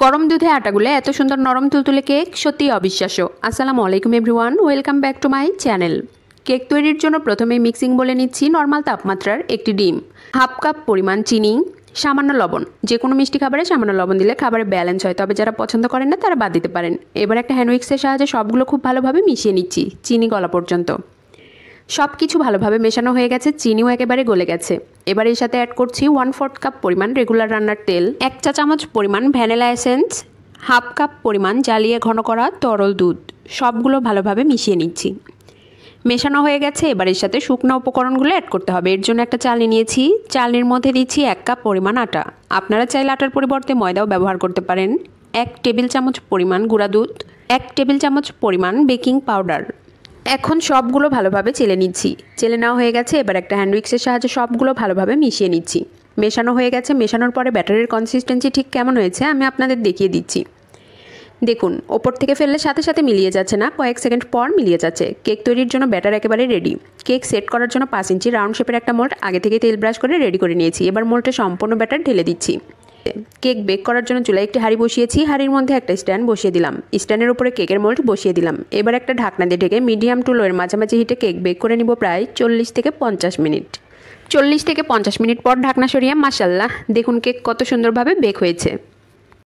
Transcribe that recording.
গরম দুধে আটা গুলে এত সুন্দর নরম তুলতুলে কেক সত্যিই অবিশ্বাস্য। আসসালামু আলাইকুম everyone, welcome back to my channel. Cake তৈরির জন্য প্রথমেই মিক্সিং বলে নিচ্ছি নর্মাল তাপমাত্রার একটি ডিম, হাফ কাপ পরিমাণ চিনি, সামান্য লবণ। যে কোনো মিষ্টি খাবারে সামান্য লবণ দিলে খাবারে ব্যালেন্স হয়, তবে যারা পছন্দ করেন না তারা বাদ দিতে পারেন। এবার একটা হ্যান্ড উইক্সের সাহায্যে সবগুলো খুব ভালোভাবে মিশিয়ে নিচ্ছি চিনি গলা পর্যন্ত। সব কিছু ভালোভাবে মেশানো হয়ে গেছে, চিনিও একেবারে গলে গেছে। এবার এর সাথে অ্যাড করছি 1/4 কাপ পরিমাণ রেগুলার রান্নার তেল, 1 চা চামচ পরিমাণ ভ্যানিলা এসেন্স, হাফ কাপ পরিমাণ জ্বালিয়ে ঘন করা তরল দুধ। সবগুলো ভালোভাবে মিশিয়ে নিচ্ছি। মেশানো হয়ে গেছে, এবার এর সাথে শুকনো উপকরণগুলো অ্যাড করতে হবে। এর জন্য একটা চালনি নিয়েছি, চালনির মধ্যে দিচ্ছি 1 কাপ পরিমাণ আটা। আপনারা চাইলে আটার পরিবর্তে ময়দাও ব্যবহার করতে পারেন। 1 টেবিল চামচ পরিমাণ গুঁড়া দুধ, 1 টেবিল চামচ পরিমাণ বেকিং পাউডার। এখন সবগুলো ভালোভাবে চেলে নিচ্ছি। চেলে নেওয়া হয়ে গেছে, এবার একটা হ্যান্ড উইক্সের সাহায্যে সবগুলো ভালোভাবে মিশিয়ে নিচ্ছি। মেশানো হয়ে গেছে, মেশানোর পরে ব্যাটারের কনসিস্টেন্সি ঠিক কেমন হয়েছে আমি আপনাদের দেখিয়ে দিচ্ছি। দেখুন, ওপর থেকে ফেললে সাথে সাথে মিলিয়ে যাচ্ছে না, কয়েক সেকেন্ড পর মিলিয়ে যাচ্ছে। কেক তৈরির জন্য ব্যাটার একেবারে রেডি। কেক সেট করার জন্য 5 ইঞ্চি রাউন্ড শেপের একটা মোল্ড আগে থেকে তেল ব্রাশ করে রেডি করে নিয়েছি। এবার মোল্ডে সম্পূর্ণ ব্যাটার ঢেলে দিচ্ছি। কেক বেক করার জন্য চুলায় একটি হাঁড়ি বসিয়েছি, হাঁড়ির মধ্যে একটা স্ট্যান্ড বসিয়ে দিলাম। স্ট্যান্ডের উপরে কেকের মোল্ড বসিয়ে দিলাম। এবার একটা ঢাকনা দিয়ে ঢেকে মিডিয়াম টু লোয়ের মাঝামাঝি হিটে কেক বেক করে নিব প্রায় 40 থেকে 50 মিনিট। 40 থেকে 50 মিনিট পর ঢাকনা সরিয়ে মাশাআল্লাহ দেখুন কেক কত সুন্দরভাবে বেক হয়েছে।